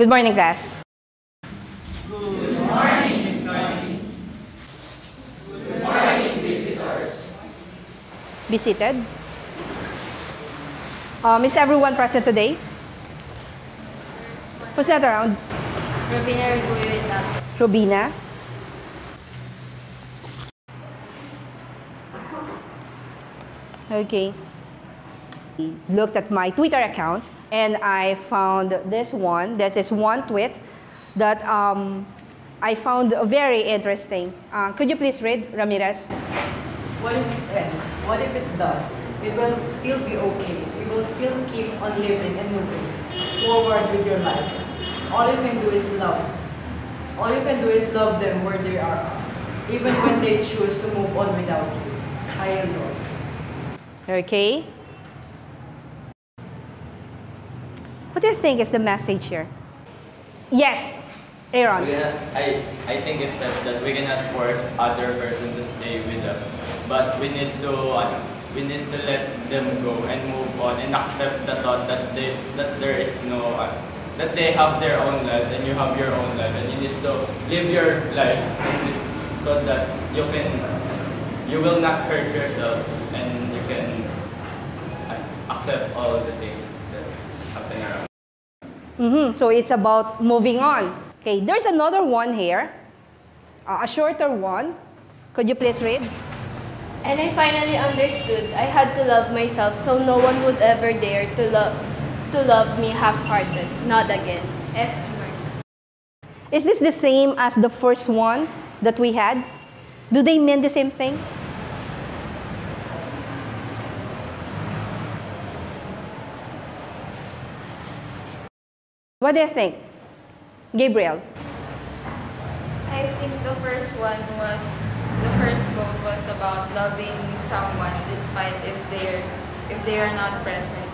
Good morning, class. Good morning, Miss Noemi. Good morning, visitors. Be seated. Is everyone present today? Who's not around? Robina Riguyo is absent. Robina? Okay. Looked at my Twitter account and I found this one. This is one tweet that I found very interesting. Could you please read, Ramirez? What if it ends? What if it does? It will still be okay. You will still keep on living and moving forward with your life. All you can do is love. All you can do is love them where they are, even when they choose to move on without you. I am Lord. Okay. What do you think is the message here? Yes, Aaron. I think it says that we cannot force other person to stay with us, but we need to let them go and move on and accept the thought that there is no that they have their own lives and you have your own life, and you need to live your life so that you will not hurt yourself and you can accept all of the things that happen around. So it's about moving on. Okay, there's another one here, a shorter one. Could you please read? And I finally understood I had to love myself so no one would ever dare to love me half-hearted. Not again. F. Is this the same as the first one that we had? Do they mean the same thing? What do you think? Gabriel? I think the first quote was about loving someone despite if they are not present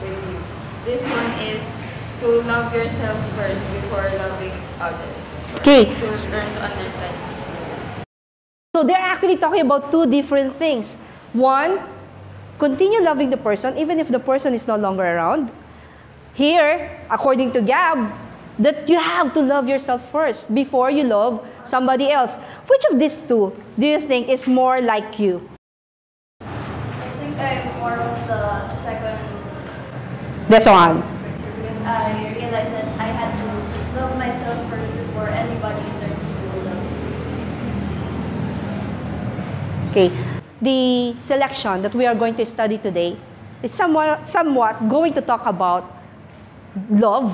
with you. This one is to love yourself first before loving others. Okay. To learn to understand others. So they're actually talking about two different things. One, continue loving the person even if the person is no longer around. Here, according to Gab, that you have to love yourself first before you love somebody else. Which of these two do you think is more like you? I think I'm more of the second This one. picture because I realized that I had to love myself first before anybody turns to love me. Okay. The selection that we are going to study today is somewhat going to talk about love.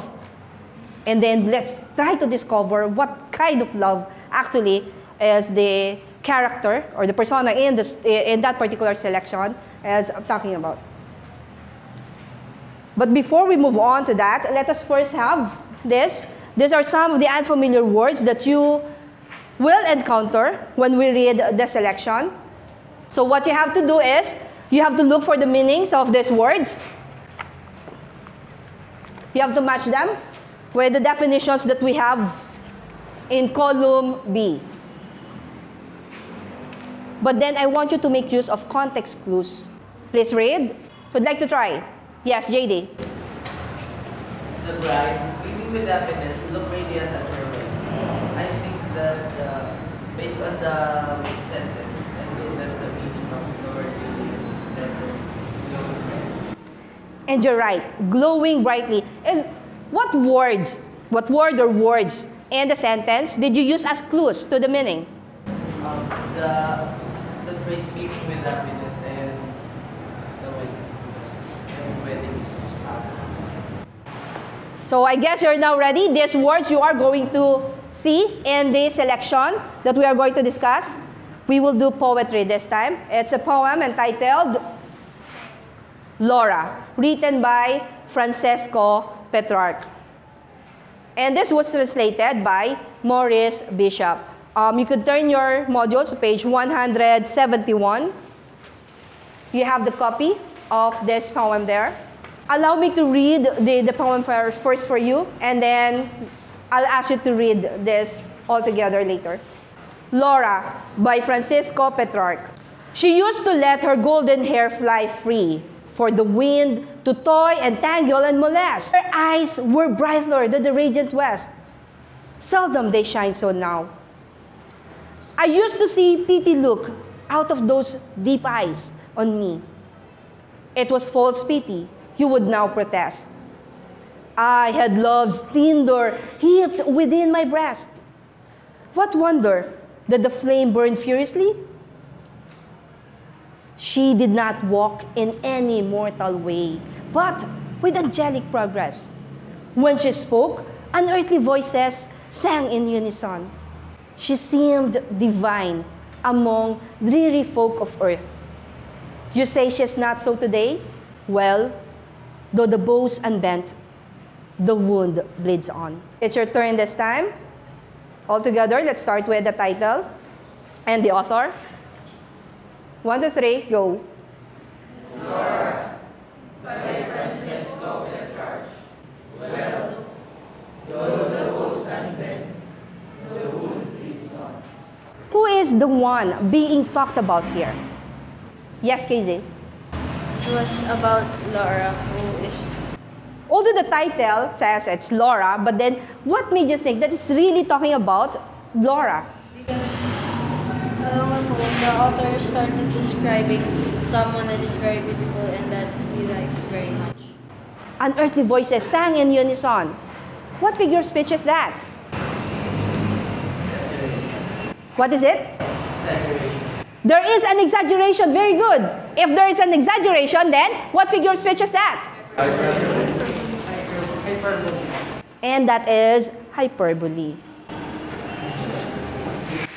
And then let's try to discover what kind of love actually is the character or the persona in that particular selection as I'm talking about. But before we move on to that, let us first have this. These are some of the unfamiliar words that you will encounter when we read the selection. So what you have to do is, you have to look for the meanings of these words. You have to match them with the definitions that we have in column B. But then I want you to make use of context clues. Please read. Would like to try? Yes, JD. The bride, beaming with happiness, look radiant at her wedding. I think that based on the sentence, I think that the meaning of the word radiant is that glowing brightly. And you're right. Glowing brightly. What word or words in the sentence did you use as clues to the meaning? The phrase beaming with happiness and the wedding is happy. So I guess you're now ready. These words you are going to see in the selection that we are going to discuss. We will do poetry this time. It's a poem entitled Laura, written by Francesco Petrarch. And this was translated by Maurice Bishop. You could turn your modules to page 171. You have the copy of this poem there. Allow me to read the poem first for you, and then I'll ask you to read this all together later. Laura by Francisco Petrarch. She used to let her golden hair fly free, for the wind to toy and tangle and molest. Her eyes were brighter than the radiant west. Seldom they shine so now. I used to see pity look out of those deep eyes on me. It was false pity, you would now protest. I had love's tinder heaped within my breast. What wonder that the flame burned furiously? She did not walk in any mortal way, but with angelic progress. When she spoke, unearthly voices sang in unison. She seemed divine among dreary folk of earth. You say she's not so today? Well, though the bow's unbent, the wound bleeds on. It's your turn this time. All together, let's start with the title and the author. 1, 2, 3, go. Flora, by Francesco Petrarch. Well, though the bows unbent, the wound bleeds on. Who is the one being talked about here? Yes, KZ. It was about Laura, who is... Although the title says it's Laura, but then what made you think that it's really talking about Laura? Because the author started describing someone that is very beautiful and that he likes very much. Unearthly voices sang in unison. What figure of speech is that? What is it? There is an exaggeration. Very good. If there is an exaggeration, then what figure of speech is that? And that is hyperbole.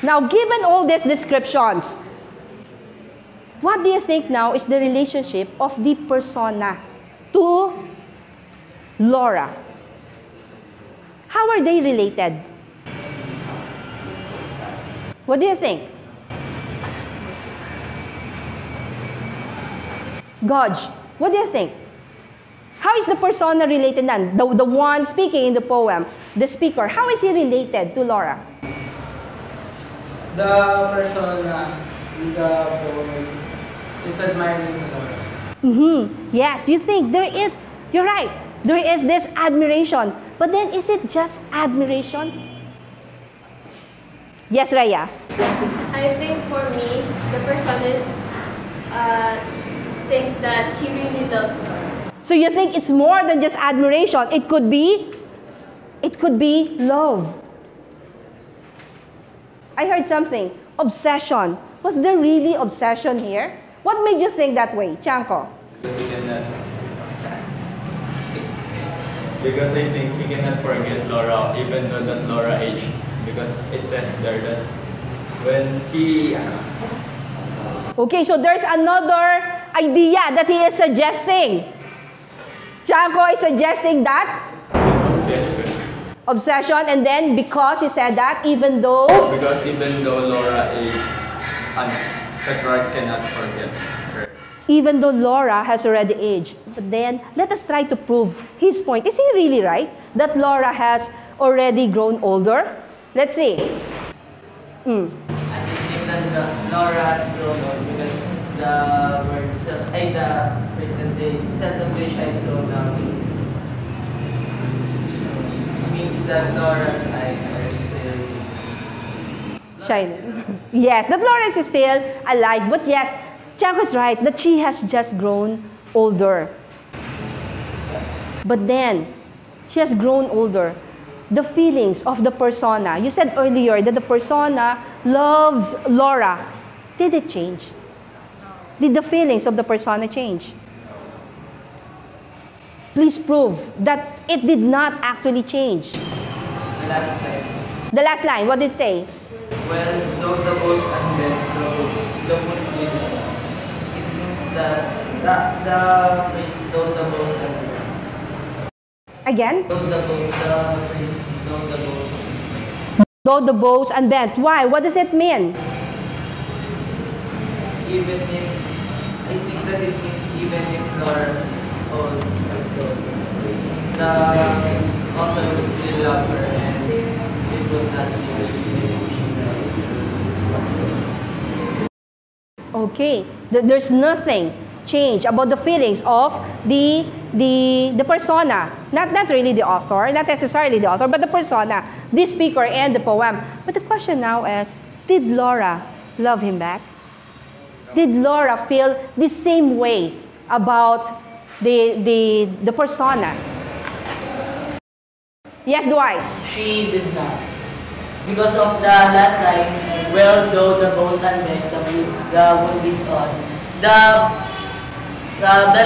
Now, given all these descriptions, what do you think now is the relationship of the persona to Laura? How are they related? What do you think? Goj, what do you think? How is the persona related then? The one speaking in the poem, the speaker, how is he related to Laura? The persona in the poem is admiring Laura. Yes, you think there is, you're right, there is this admiration. But then is it just admiration? Yes, Raya. I think for me, the person thinks that he really loves her. So you think it's more than just admiration. It could be love. I heard something, obsession. Was there really obsession here? What made you think that way, Chanko? Because I think he cannot forget Laura, even though that Laura aged. Because it says there that when he... Okay, so there's another idea that he is suggesting. Chanko is suggesting that? Obsession, and then because he said that, even though... Because even though Laura aged, Petrarch cannot forget her. Even though Laura has already aged. But then, let us try to prove his point. Is he really right that Laura has already grown older? Let's see. I think that Laura has grown old because the word the present day, seldom they shine so now. Means that Laura's eyes are still Shining. Yes, that Laura is still alive. But yes, Chanko is right that she has just grown older. But then, she has grown older. The feelings of the persona. You said earlier that the persona loves Laura. Did it change? Did the feelings of the persona change? Please prove that it did not actually change. the last line. The last line, what did it say? Well, though the boast unbent, the foot bleeds on. It means that the phrase, though the boast unbent. Again? Though the phrase, though the boast. Though the bows unbent. Why? What does it mean? Even if, I think that it means even if Laura's old, the author would still love her and it would not Okay. There's nothing change, about the feelings of the persona. Not really the author, not necessarily the author, but the persona, the speaker, and the poem. But the question now is, did Laura love him back? Did Laura feel the same way about the persona? Yes, Dwight. She did not. Because of the last line, well, though the bows unbent, the wood leads on. The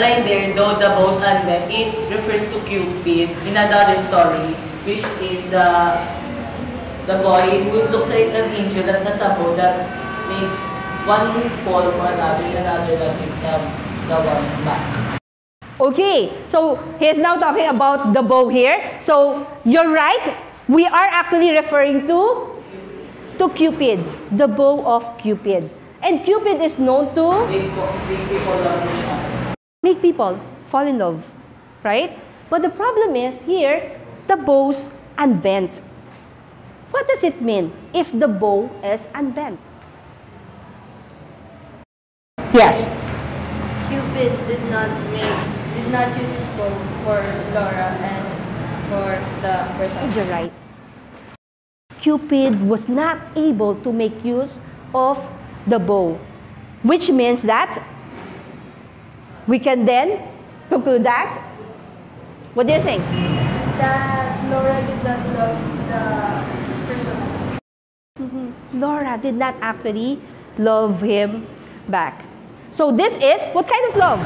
line there, though the bows unbent, it refers to Cupid in another story, which is the boy who looks like an angel that has a bow that makes one fall for another, and another loving the one back. Okay, so he's now talking about the bow here. So you're right. We are actually referring to Cupid, the bow of Cupid. And Cupid is known to Make people love each other. make people fall in love, right? But the problem is here, the bow's unbent. What does it mean if the bow is unbent? Yes. Cupid did not use his bow for Laura and for the person. You're right. Cupid was not able to make use of the bow, which means that we can then conclude that. What do you think? That Laura did not love the person. Laura did not actually love him back. So this is what kind of love?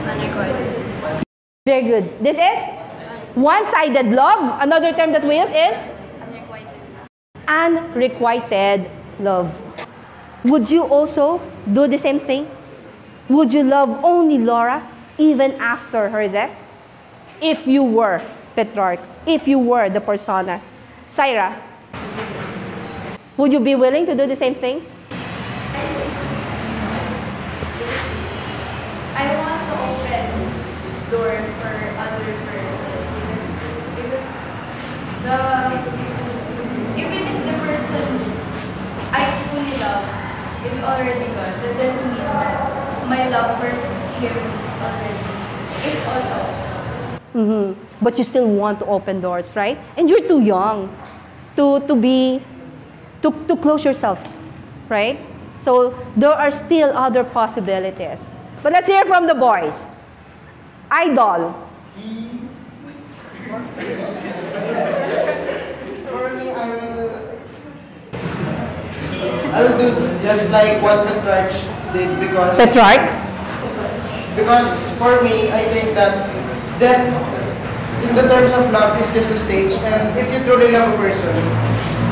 Unrequited. Very good. This is one-sided love. Another term that we use is Unrequited. unrequited love. Would you also do the same thing? Would you love only Laura even after her death? If you were Petrarch, if you were the persona. Syra, would you be willing to do the same thing? I want to open doors for other person because even if the person I truly love is already gone, that doesn't mean that my love for him is also. But you still want to open doors, right? And you're too young to close yourself, right? So there are still other possibilities. But let's hear from the boys. Idol. I will do just like what Petrarch did because for me, I think that in the terms of love is just a stage, and if you truly love a person,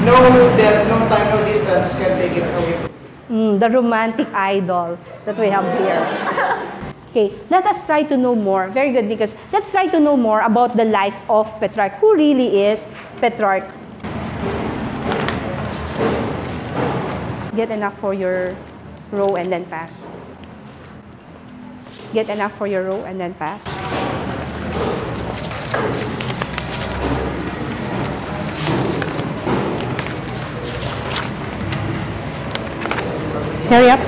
no death, no time, no distance can take it away from you. The romantic idol that we have here. Okay, let us try to know more. Very good, because let's try to know more about the life of Petrarch. Who really is Petrarch? Get enough for your row and then pass. Get enough for your row and then pass. Hurry up.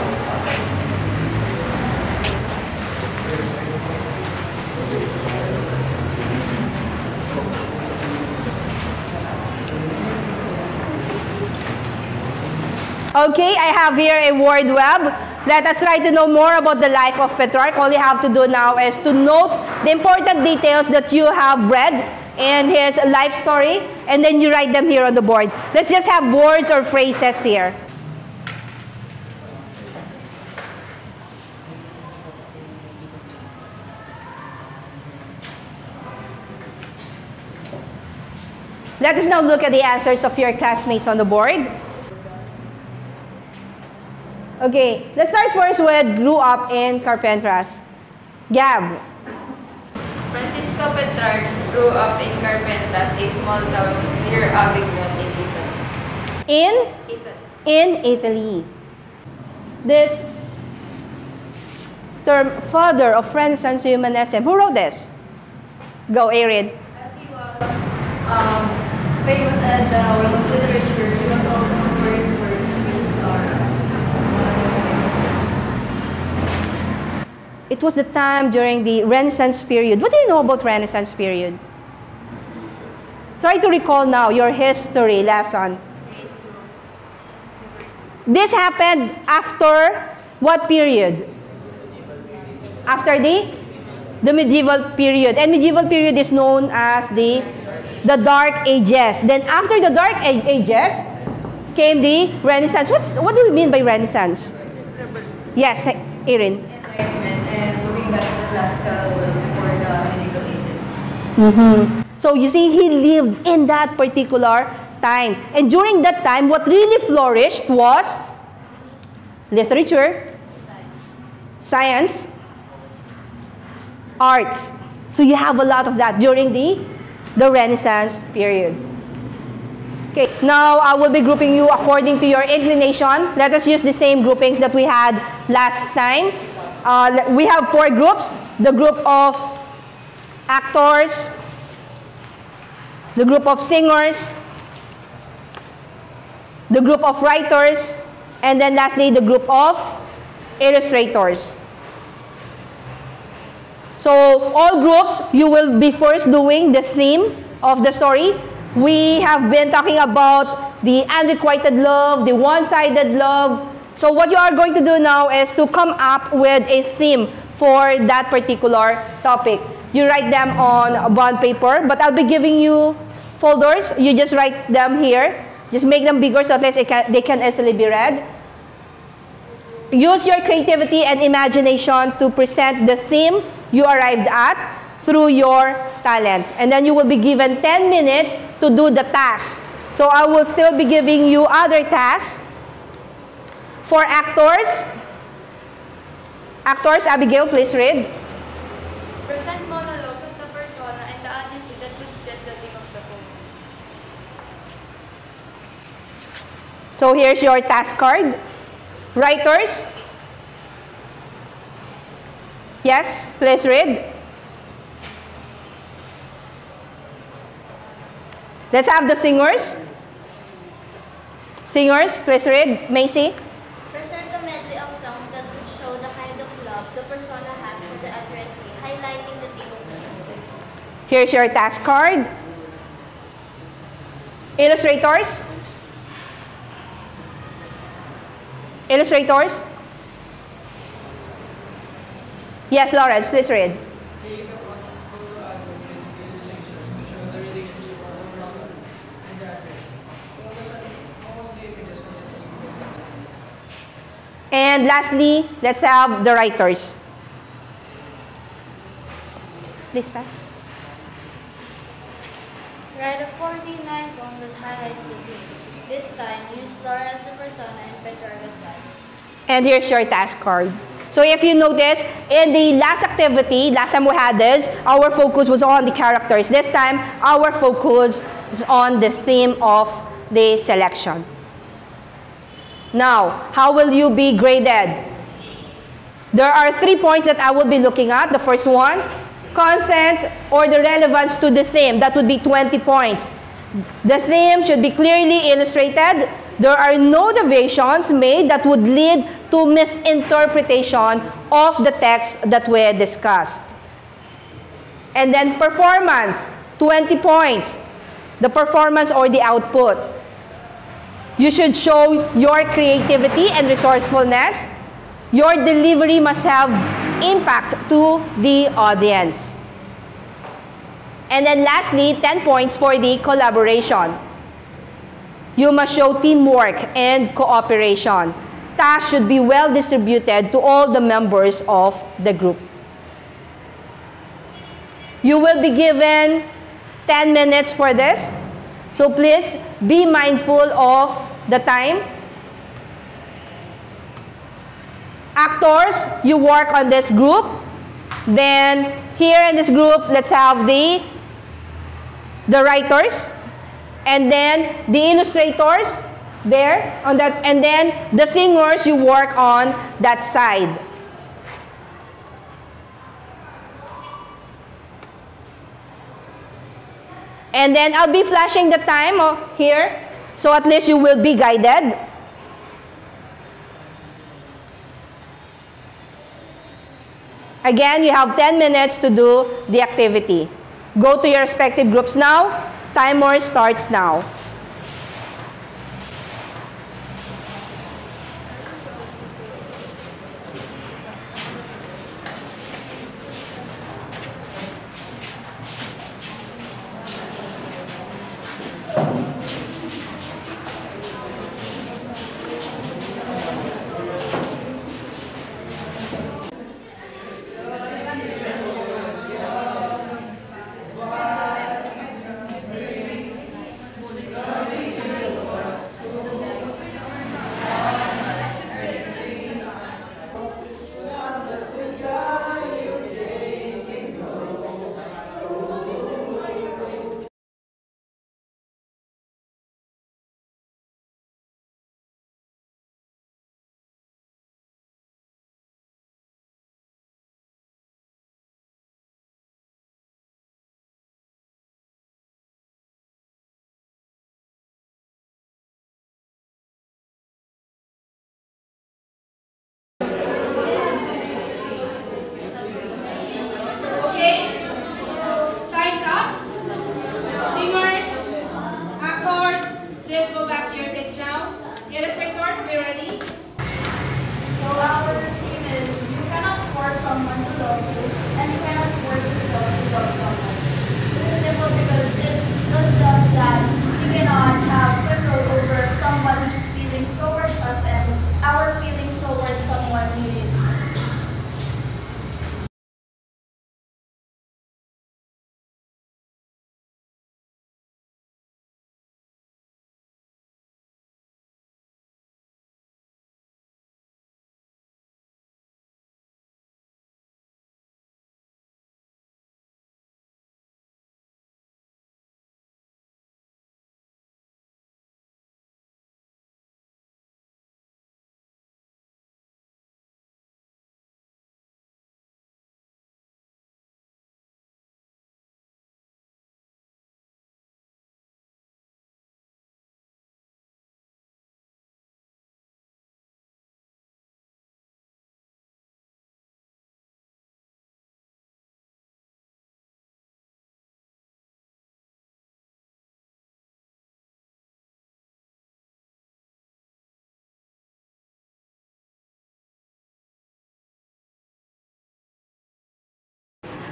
Okay, I have here a word web. Let us try to know more about the life of Petrarch. All you have to do now is to note the important details that you have read in his life story, and then you write them here on the board. Let's just have words or phrases here. Let us now look at the answers of your classmates on the board. Okay, let's start first with grew up in Carpentras. Gab. Francisco Petrarch grew up in Carpentas, a small town near Avignon in Italy. In Italy. This term, father of Renaissance humanism. Who wrote this? Go, Arid. As he was famous at the world of literature, he was also known for his works, Miss Laura. It was the time during the Renaissance period. What do you know about Renaissance period? Try to recall now your history lesson. This happened after what period? After the medieval period. And medieval period is known as the Dark Ages. Then after the Dark Ages came the Renaissance. What do we mean by Renaissance? Yes, Erin. Enlightenment and moving back to the classical world before the medieval ages. So you see, he lived in that particular time. And during that time, what really flourished was literature, science, arts. So you have a lot of that during the Renaissance period. Okay, now I will be grouping you according to your inclination. Let us use the same groupings that we had last time. We have 4 groups. The group of actors, the group of singers, the group of writers, and then lastly, the group of illustrators. So all groups, you will be first doing the theme of the story. We have been talking about the unrequited love, the one-sided love. So what you are going to do now is to come up with a theme for that particular topic. You write them on bond paper, but I'll be giving you folders. You just write them here. Just make them bigger so at least they can easily be read. Use your creativity and imagination to present the theme you arrived at through your talent. And then you will be given 10 minutes to do the task. So I will still be giving you other tasks. For actors, Abigail, please read. Present monologues of the persona and the honesty that would stress the theme of the poem. So here's your task card. Writers, yes, please read. Let's have the singers. Singers, please read. Macy. Present a medley of songs that would show the kind of love the persona has for the addressee, highlighting the theme of the poem. Here's your task card. Illustrators. Illustrators. Yes, Lawrence, please read. And lastly, let's have the writers. Please pass. Write a 49 poem that highlights the theme. This time, use Laura as the persona and Petrarch as Silas. And here's your task card. So if you notice, in the last activity, last time we had this, our focus was on the characters. This time, our focus is on the theme of the selection. Now, how will you be graded? There are 3 points that I will be looking at. The first one, content or the relevance to the theme. That would be 20 points. The theme should be clearly illustrated. There are no deviations made that would lead to misinterpretation of the text that we discussed. And then performance, 20 points. The performance or the output. You should show your creativity and resourcefulness. Your delivery must have impact to the audience. And then lastly, 10 points for the collaboration. You must show teamwork and cooperation. Tasks should be well distributed to all the members of the group. You will be given 10 minutes for this. So please be mindful of the time. Actors, you work on this group. Then here in this group, let's have the writers. And then the illustrators there on that, and then the singers, you work on that side. And then I'll be flashing the time here, so at least you will be guided. Again, you have 10 minutes to do the activity. Go to your respective groups now. Timer starts now.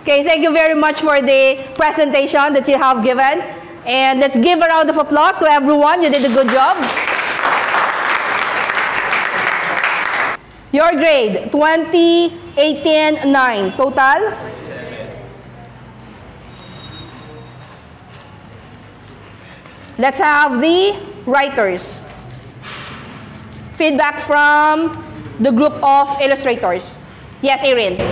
Okay, thank you very much for the presentation that you have given. And let's give a round of applause to everyone. You did a good job. Your grade, 2018-9. Total? Let's have the writers. Feedback from the group of illustrators. Yes, Erin. I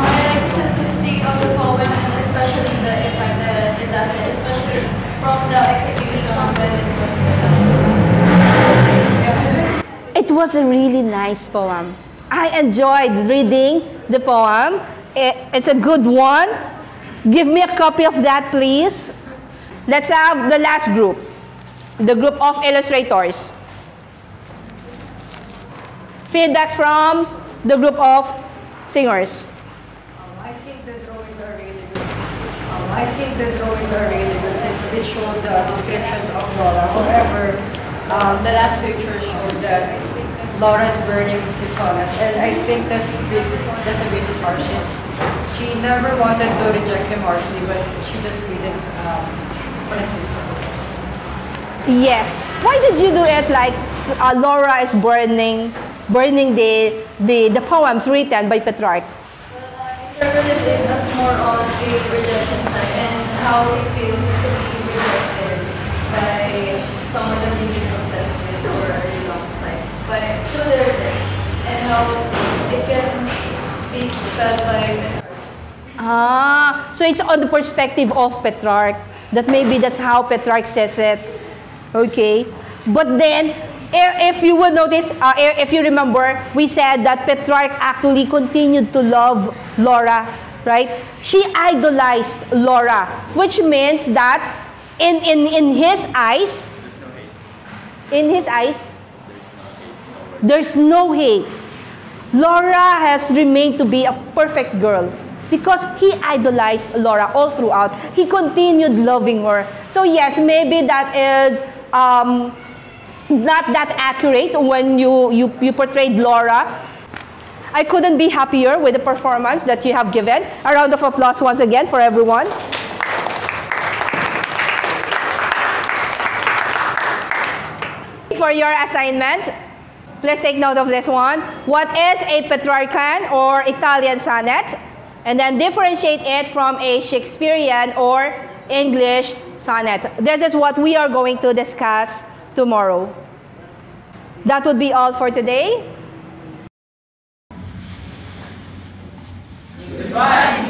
like the simplicity of the poem, and especially the impact that it does, especially from the execution of it. It was a really nice poem. I enjoyed reading the poem. It's a good one. Give me a copy of that, please. Let's have the last group, the group of illustrators. Feedback from the group of singers. I think the drawings are really good. Since it showed the descriptions of Laura. However, the last picture showed that Laura is burning his sonnet, and I think that's a bit harsh. Since she never wanted to reject him harshly, but she just made it Francisco. Yes. Why did you do it like Laura is burning the poems written by Petrarch? Interpreted it as more on the rejection side and how it feels to be rejected by someone that you've been obsessed with for a really long time. But through the rejection and how it can be felt by Petrarch. So it's on the perspective of Petrarch. That maybe that's how Petrarch says it. Okay. But then, if you will notice, if you remember, we said that Petrarch actually continued to love Laura, right? She idolized Laura, which means that in his eyes, there's no hate. Laura has remained to be a perfect girl because he idolized Laura all throughout. He continued loving her. So yes, maybe that is not that accurate when you portrayed Laura. I couldn't be happier with the performance that you have given. A round of applause once again for everyone. For your assignment, please take note of this one. What is a Petrarchan or Italian sonnet? And then differentiate it from a Shakespearean or English sonnet. This is what we are going to discuss tomorrow. That would be all for today. Goodbye.